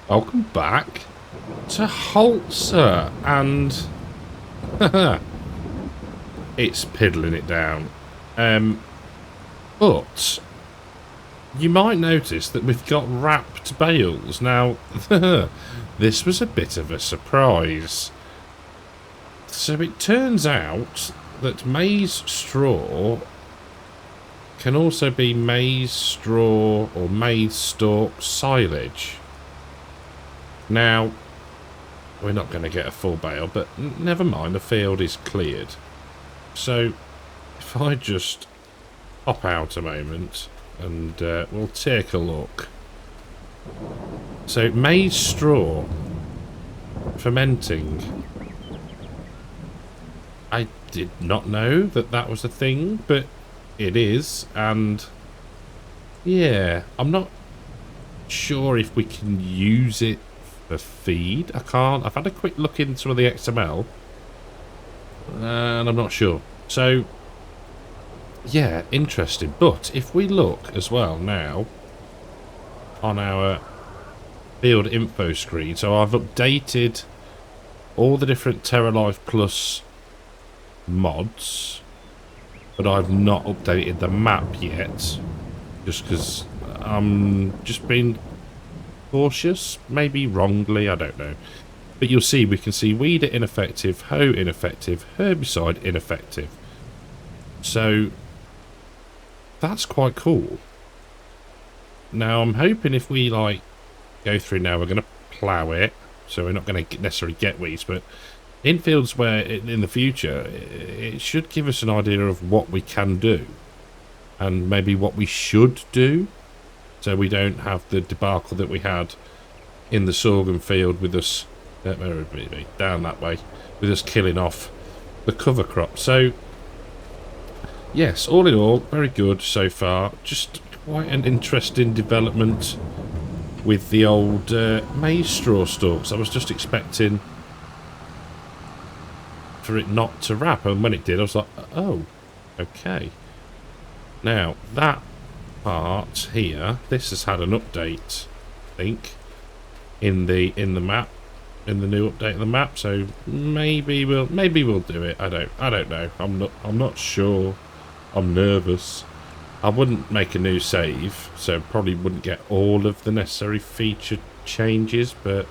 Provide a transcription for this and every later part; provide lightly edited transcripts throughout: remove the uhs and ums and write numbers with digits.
Welcome back to Holzer, and it's piddling it down. But you might notice that we've got wrapped bales. Now, this was a bit of a surprise. So it turns out that maize straw can also be maize straw or maize stalk silage. Now, we're not going to get a full bale, but never mind, the field is cleared. So, if I just hop out a moment and we'll take a look. So, maize straw fermenting. I did not know that that was a thing, but it is, and yeah, I'm not sure if we can use it for feed. I can't. I've had a quick look in some of the XML, and I'm not sure. So, yeah, interesting. But if we look as well now on our field info screen, so I've updated all the different Terralife Plus mods, but I've not updated the map yet, just because I'm just being cautious, maybe wrongly, I don't know. But you'll see, we can see weeder ineffective, hoe ineffective, herbicide ineffective. So that's quite cool. Now I'm hoping if we like go through now, we're going to plough it, so we're not going to necessarily get weeds, but in fields where in the future it should give us an idea of what we can do and maybe what we should do, so we don't have the debacle that we had in the sorghum field with us down that way, with us killing off the cover crop. So yes, all in all, very good so far. Just quite an interesting development with the old maize straw stalks. I was just expecting for it not to wrap, and when it did I was like, oh, okay. Now that part here, this has had an update, I think, in the map, in the new update of the map, so maybe we'll do it. I don't know. I'm not sure. I'm nervous. I wouldn't make a new save, so probably wouldn't get all of the necessary feature changes, but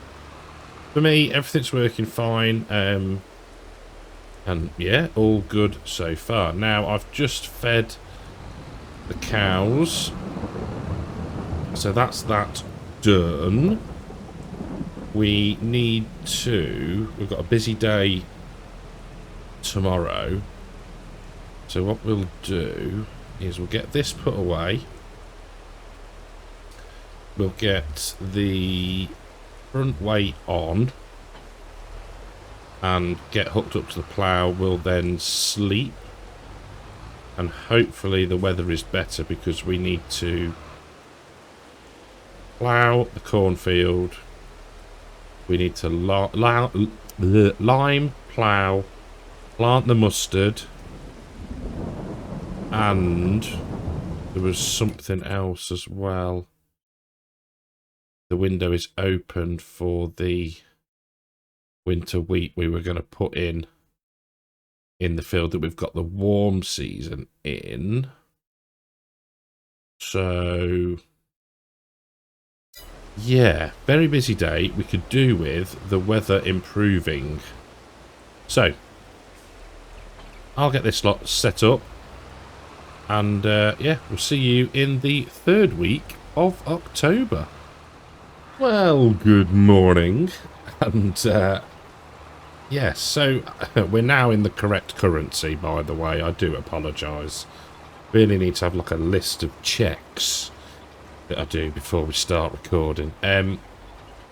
for me everything's working fine. And yeah, all good so far. Now I've just fed the cows, so that's that done. We need to, we've got a busy day tomorrow, so what we'll do is we'll get this put away, we'll get the front weight on and get hooked up to the plough. We'll then sleep, and hopefully the weather is better, because we need to plough the cornfield, we need to lime plough, plant the mustard, and there was something else as well. The window is open for the winter wheat we were going to put in the field that we've got the warm season in. So yeah, very busy day. We could do with the weather improving. So I'll get this lot set up, and yeah, we'll see you in the 3rd week of October. Well, good morning. And yes, so we're now in the correct currency, by the way. I do apologise. Really need to have like a list of checks that I do before we start recording.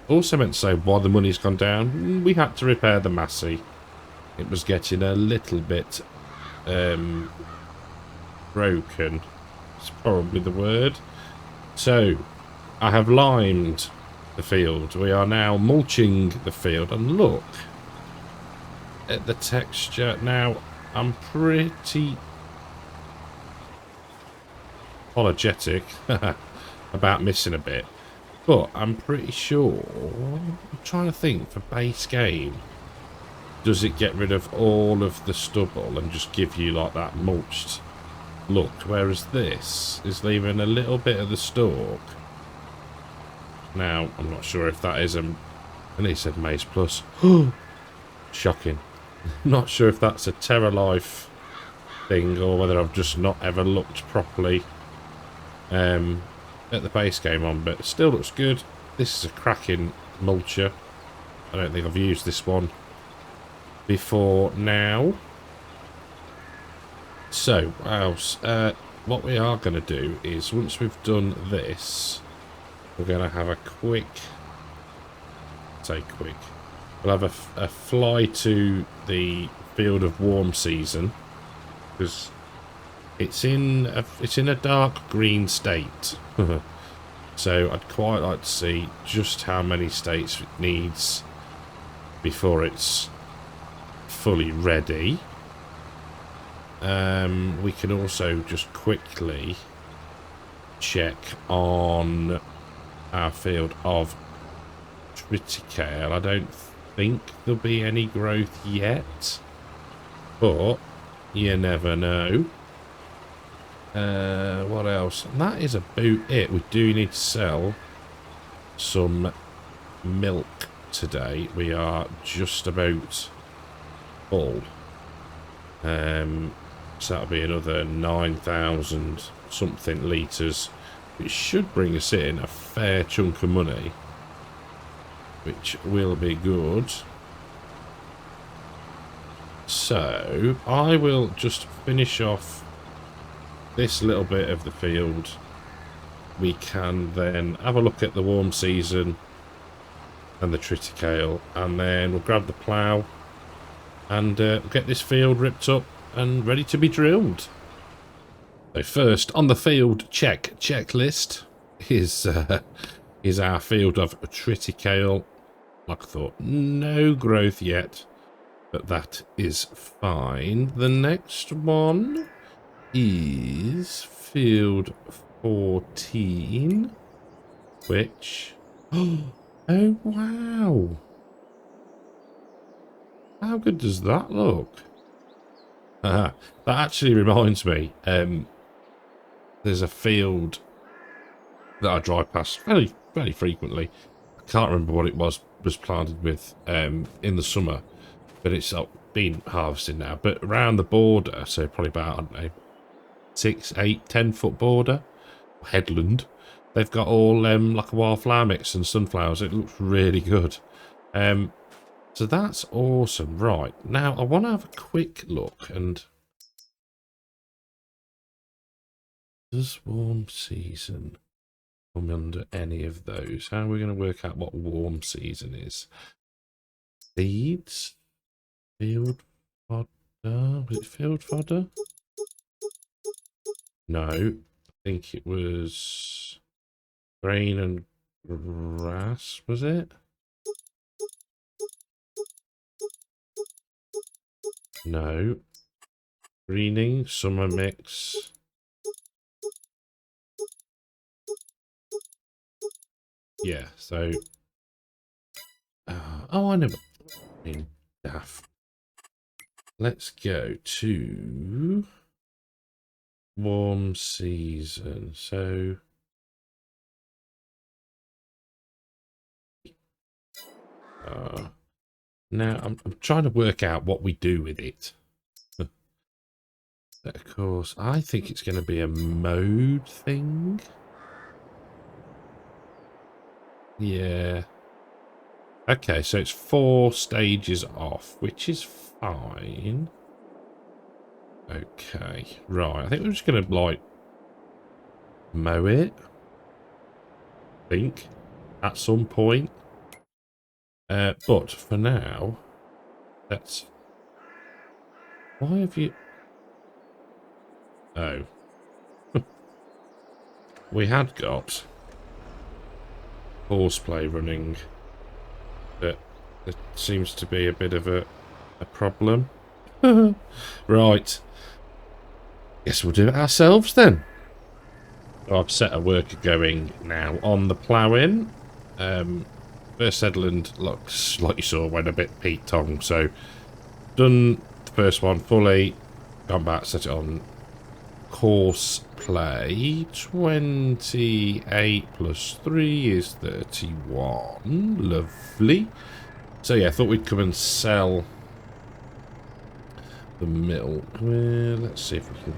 Also meant to say why the money's gone down. We had to repair the Massey. It was getting a little bit broken. It's probably the word. So I have limed the field. We are now mulching the field, and look at the texture. Now I'm pretty apologetic about missing a bit, But I'm pretty sure... I'm trying to think, for base game, does it get rid of all of the stubble and just give you like that mulched look? Whereas this is leaving a little bit of the stalk. Now, I'm not sure if that is a... And he said Maize Plus. Shocking. Not sure if that's a Terralife thing or whether I've just not ever looked properly at the base game on, but it still looks good. This is a cracking mulcher. I don't think I've used this one before now. So, what else? What we are going to do is, once we've done this, we're going to have a quick... Say quick. We'll have a fly to the field of warm season, because it's in a dark green state. So I'd quite like to see just how many states it needs before it's fully ready. We can also just quickly check on our field of triticale. I don't think there'll be any growth yet, but you never know. What else? And that is about it. We do need to sell some milk today. We are just about full. So that'll be another 9,000 something litres, which should bring us in a fair chunk of money, which will be good. So I will just finish off this little bit of the field. We can then have a look at the warm season and the triticale, and then we'll grab the plough and get this field ripped up and ready to be drilled. So first on the field checklist is our field of triticale. Like I thought, no growth yet, but that is fine. The next one is field 14, which... Oh, wow. How good does that look? That actually reminds me, there's a field that I drive past fairly frequently. I can't remember what it was planted with in the summer, but it's been harvested now. But around the border, so probably about, I don't know, 6, 8, 10 foot border, headland, they've got all like a wildflower mix and sunflowers. It looks really good. So that's awesome. Right, now I want to have a quick look, and does warm season come under any of those? How are we going to work out what warm season is? Seeds? Field fodder? Was it field fodder? No, I think it was grain and grass, was it? No. Greening, summer mix. Yeah, so... oh, I know. I mean, daft. Let's go to... warm season. So... now, I'm trying to work out what we do with it. Of course, I think it's going to be a mode thing. Yeah. Okay, so it's 4 stages off, which is fine. Okay, right. I think we're just going to, like, mow it. I think. At some point. But for now, let's... Why have you... Oh. We had got horseplay running, but there seems to be a bit of a problem. Right. Guess we'll do it ourselves then. So I've set a worker going now on the ploughing. First settlement looks like you saw went a bit Pete Tong. So done the first one fully. Gone back, set it on course play. 28 plus 3 is 31. Lovely. So yeah, I thought we'd come and sell the milk. Well, let's see if we can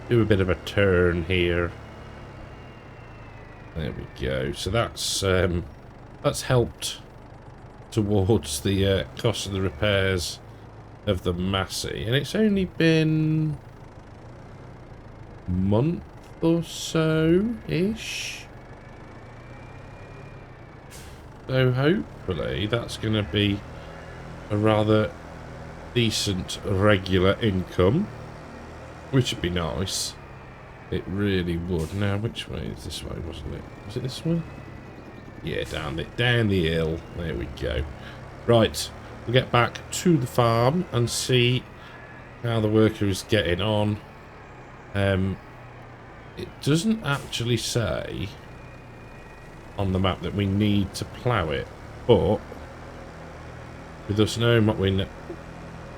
do a bit of a turn here. There we go. So that's helped towards the cost of the repairs of the Massey, and it's only been a month or so ish. So hopefully that's going to be a rather decent regular income, which would be nice. It really would. Now, which way is this way, wasn't it? Was it this way? Yeah, down the hill. There we go. Right, we'll get back to the farm and see how the worker is getting on. It doesn't actually say on the map that we need to plough it, but with us knowing what we know,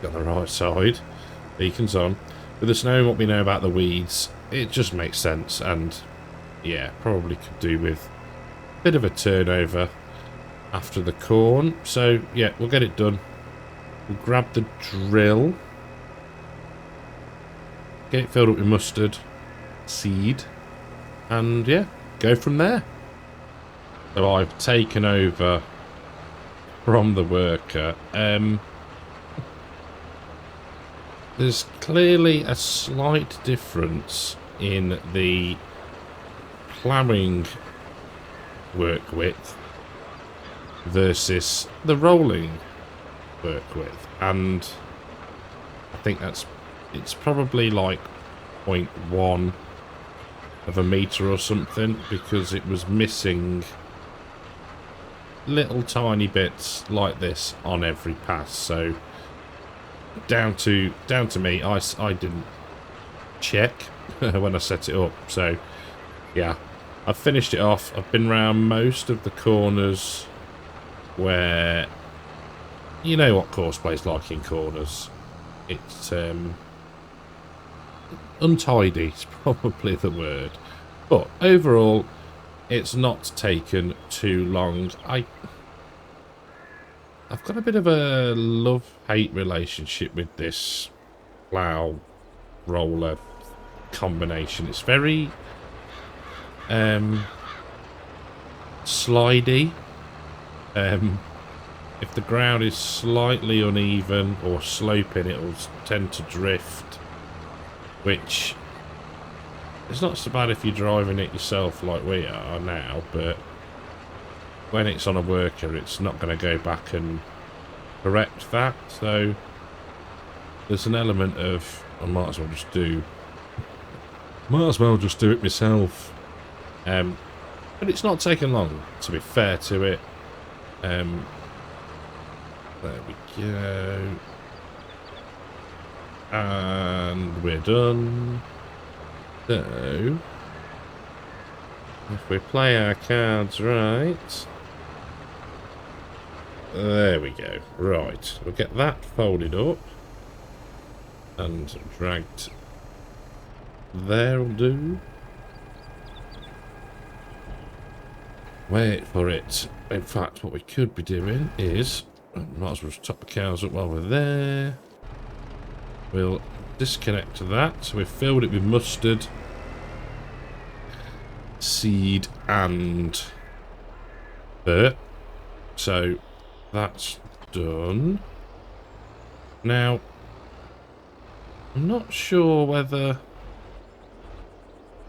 on the right side, beacons on, with us knowing what we know about the weeds, it just makes sense, and yeah, probably could do with a bit of a turnover after the corn. So yeah, we'll get it done. We'll grab the drill, get it filled up with mustard seed, and yeah, go from there. So I've taken over from the worker. There's clearly a slight difference in the ploughing work width versus the rolling work width, and I think it's probably like 0.1 of a meter or something, because it was missing little tiny bits like this on every pass. So down to me, I didn't check when I set it up. So yeah, I've finished it off. I've been around most of the corners where, you know what course play's like in corners. It's untidy is probably the word, but overall it's not taken too long. I've got a bit of a love-hate relationship with this plough roller combination. It's very slidey. If the ground is slightly uneven or sloping, it will tend to drift, which is not so bad if you're driving it yourself like we are now, but when it's on a worker, it's not going to go back and correct that. So there's an element of, I might as well just do it myself. But it's not taken long, to be fair to it. There we go. And we're done. So if we play our cards right, there we go. Right, we'll get that folded up and dragged. There'll do. Wait for it. In fact, what we could be doing is, might as well just top the cows up while we're there. We'll disconnect that. So we've filled it with mustard, seed, and dirt. So that's done. Now, I'm not sure whether...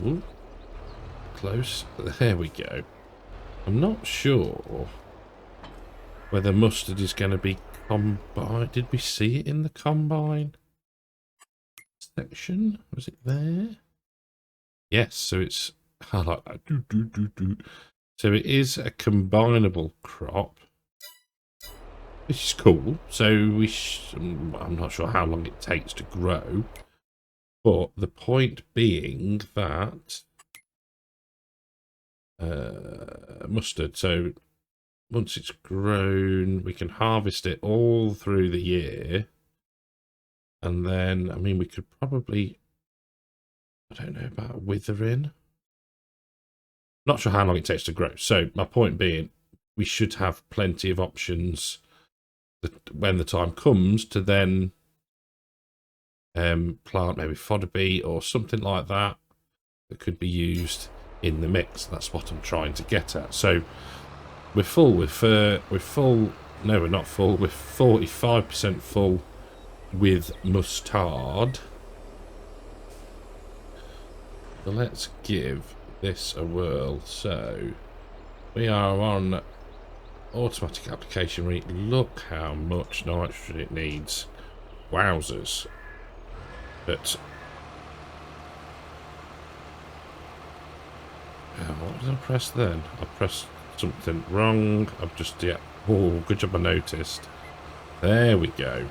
Ooh, close. There we go. I'm not sure whether mustard is going to be combined. Did we see it in the combine section? Was it there? Yes, so it's... I like that. So it is a combinable crop, which is cool. So I'm not sure how long it takes to grow, but the point being that mustard. So once it's grown, we can harvest it all through the year. And then, I mean, we could probably, I don't know about withering. Not sure how long it takes to grow. So my point being, we should have plenty of options that when the time comes to then plant maybe fodder beet or something like that that could be used in the mix. That's what I'm trying to get at. So we're full with no, we're not full. We're 45% full with mustard. So let's give this a whirl. So we are on automatic application rate. Look how much nitrogen it needs. Wowzers. But what did I press then? I pressed something wrong. I've just, yeah. Oh, good job I noticed. There we go.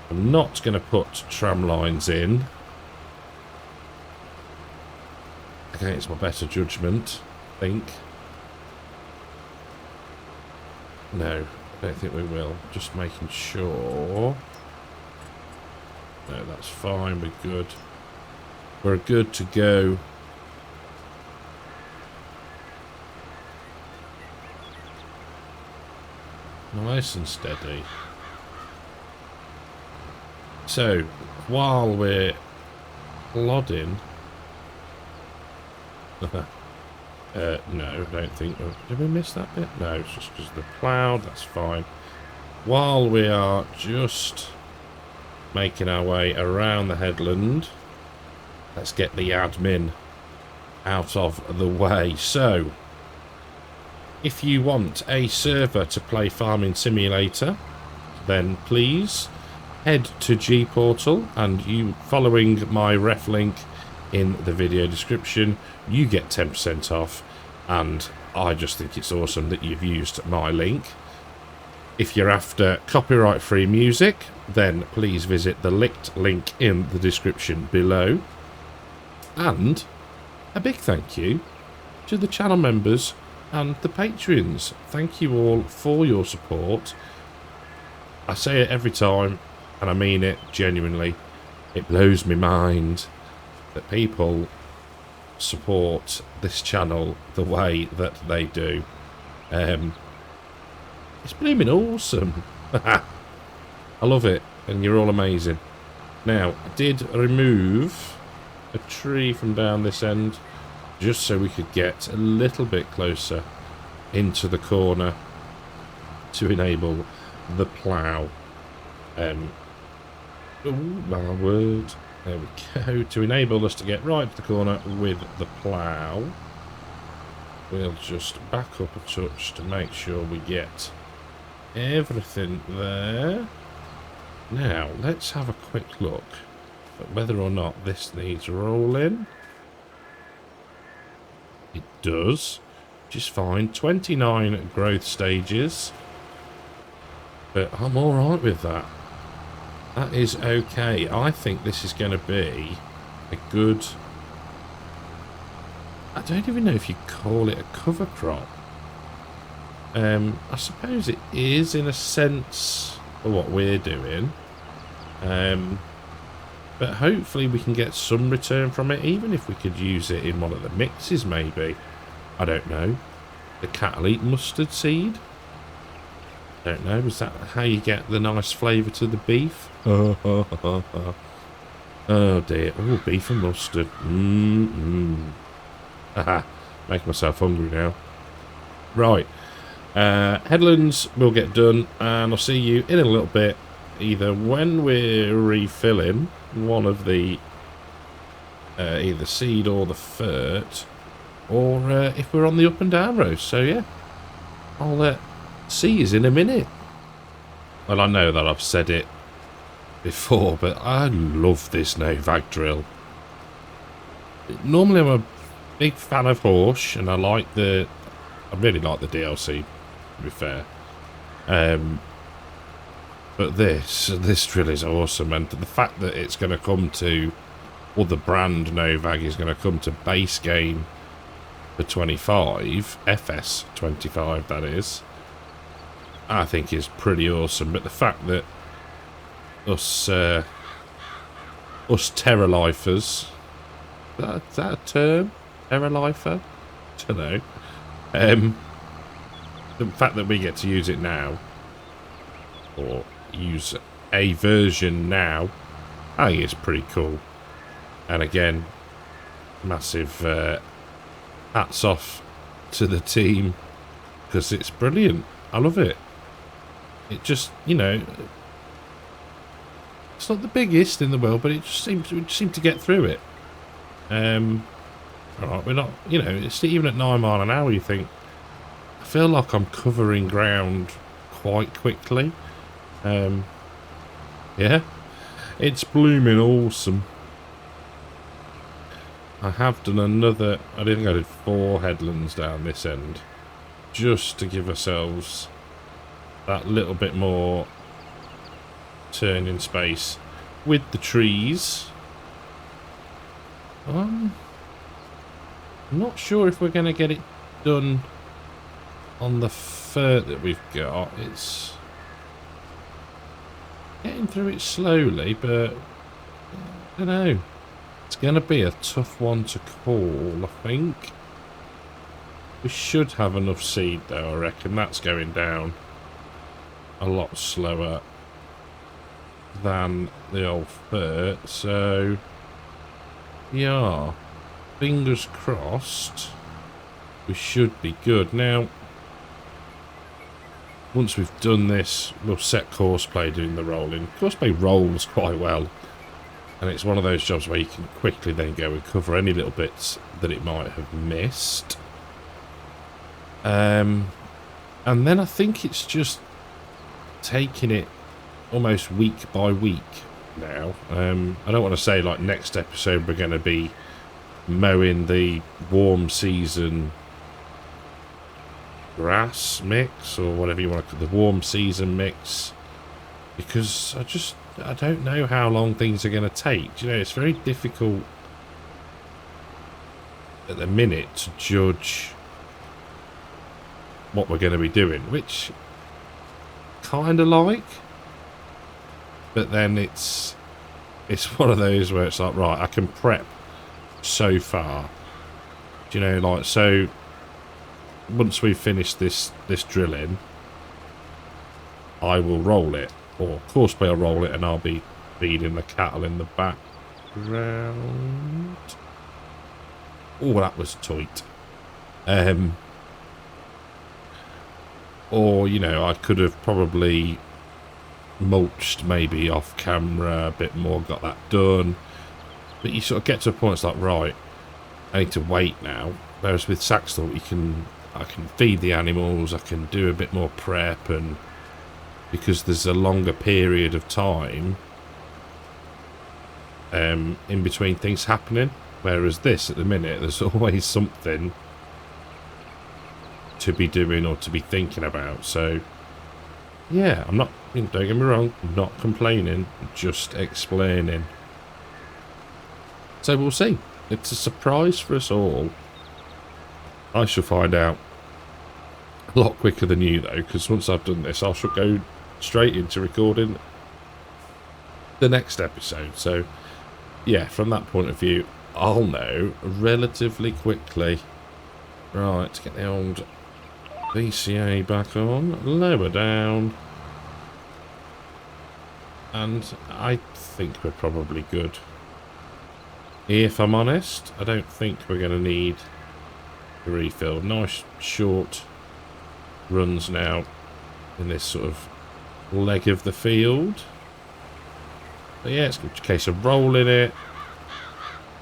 I'm not going to put tram lines in against my better judgment, I think. No, I don't think we will. Just making sure. No, that's fine. We're good. We're good to go. Nice and steady. So, while we're plodding... no, I don't think... Did we miss that bit? No, it's just because of the cloud. That's fine. While we are just making our way around the headland, let's get the admin out of the way. So, if you want a server to play Farming Simulator, then please head to gportal, and you following my ref link in the video description, you get 10% off, and I just think it's awesome that you've used my link. If you're after copyright free music, then please visit the linked link in the description below. And a big thank you to the channel members and the Patreons. Thank you all for your support. I say it every time, and I mean it genuinely. It blows my mind that people support this channel the way that they do. It's blooming awesome. I love it, and you're all amazing. Now, I did remove a tree from down this end just so we could get a little bit closer into the corner to enable the plough. Oh my word. There we go. To enable us to get right to the corner with the plough, we'll just back up a touch to make sure we get everything there. Now, let's have a quick look at whether or not this needs rolling. It does, which is fine. 29 growth stages. But I'm alright with that. That is okay. I think this is going to be a good... I don't even know if you call it a cover crop. I suppose it is in a sense for what we're doing. But hopefully we can get some return from it, even if we could use it in one of the mixes maybe. I don't know. The cattle eat mustard seed? Don't know. Is that how you get the nice flavour to the beef? Oh dear. Oh, beef and mustard. Haha. Making myself hungry now. Right. Headlands will get done, and I'll see you in a little bit, either when we're refilling one of the either seed or the fert, or if we're on the up and down road. So yeah, I'll see you in a minute. Well, I know that I've said it before, but I love this Novak drill. Normally I'm a big fan of Horsch, and I really like the DLC, to be fair. But this drill is awesome, and the fact that it's going to come to, or the brand Novak is going to come to base game for 25, FS 25 that is, I think is pretty awesome. But the fact that us Terralifers, is that a term? Terralifer? I don't know. The fact that we get to use it now, or use a version now, I think it's pretty cool. And again, massive hats off to the team, because it's brilliant. I love it. It just, you know, it's not the biggest in the world, but it just seems to get through it. Alright, we're not, you know, it's even at 9 mile an hour, you think, I feel like I'm covering ground quite quickly. Yeah, it's blooming awesome. I have done another, I think I did 4 headlands down this end, just to give ourselves that little bit more turning space with the trees. I'm not sure if we're going to get it done on the fur that we've got. It's getting through it slowly, but I don't know. It's going to be a tough one to call, I think. We should have enough seed, though, I reckon. That's going down a lot slower than the old fur, so yeah, fingers crossed we should be good. Now, once we've done this, we'll set Courseplay doing the rolling. Courseplay rolls quite well, and it's one of those jobs where you can quickly then go and cover any little bits that it might have missed. And then I think it's just taking it almost week by week now. I don't want to say like next episode we're going to be mowing the warm season grass mix, or whatever you want to call the warm season mix, because I don't know how long things are going to take. You know, it's very difficult at the minute to judge what we're going to be doing, which kind of like, but then it's one of those where it's like, right, I can prep so far, do you know, like, so once we finish this drilling, I will roll it, or Courseplay will roll it, and I'll be feeding the cattle in the background. Oh, that was tight. Or, you know, I could have probably mulched maybe off camera a bit more, got that done. But you sort of get to a point, it's like, right, I need to wait now. Whereas with Saxthorpe, I can feed the animals, I can do a bit more prep, and because there's a longer period of time in between things happening. Whereas this, at the minute, there's always something to be doing or to be thinking about. So yeah, I'm not, don't get me wrong, I'm not complaining, just explaining. So we'll see. It's a surprise for us all. I shall find out a lot quicker than you, though, because once I've done this, I shall go straight into recording the next episode. So yeah, from that point of view, I'll know relatively quickly. Right, to get the old VCA back on, lower down, and I think we're probably good. If I'm honest, I don't think we're going to need a refill. Nice short runs now in this sort of leg of the field. But yeah, it's a case of rolling it,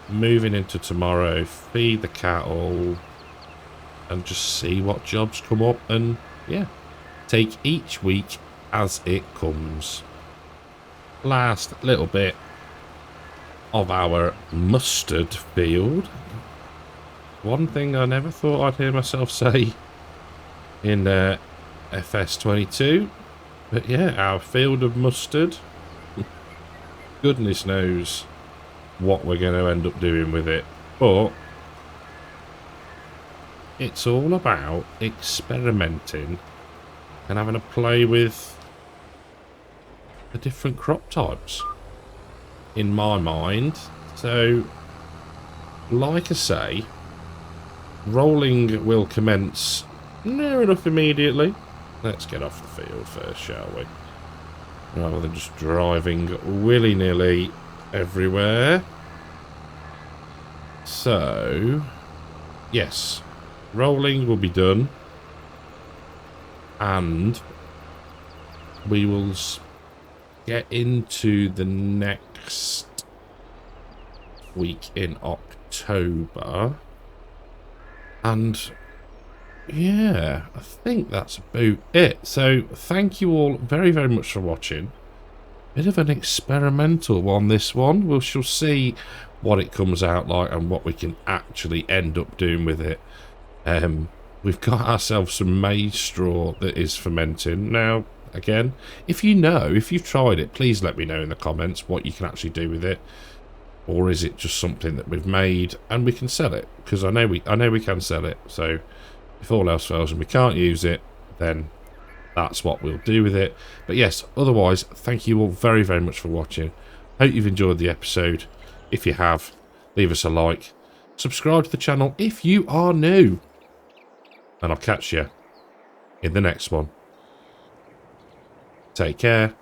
moving into tomorrow, feed the cattle, and just see what jobs come up, and yeah, take each week as it comes. Last little bit of our mustard field. One thing I never thought I'd hear myself say in FS22, but yeah, our field of mustard. Goodness knows what we're going to end up doing with it, but it's all about experimenting and having a play with the different crop types in my mind. So, like I say, rolling will commence near enough immediately. Let's get off the field first, shall we? Rather than just driving willy-nilly everywhere. So, yes, rolling will be done. And we will get into the next week in October. And yeah, I think that's about it. So thank you all very, very much for watching. Bit of an experimental one, this one. We shall see what it comes out like and what we can actually end up doing with it. We've got ourselves some maize straw that is fermenting. Now, again, if you know, if you've tried it, please let me know in the comments what you can actually do with it. Or is it just something that we've made and we can sell it? Because I know we can sell it. So if all else fails and we can't use it, then that's what we'll do with it. But yes, otherwise, thank you all very, very much for watching. Hope you've enjoyed the episode. If you have, leave us a like. Subscribe to the channel if you are new. And I'll catch you in the next one. Take care.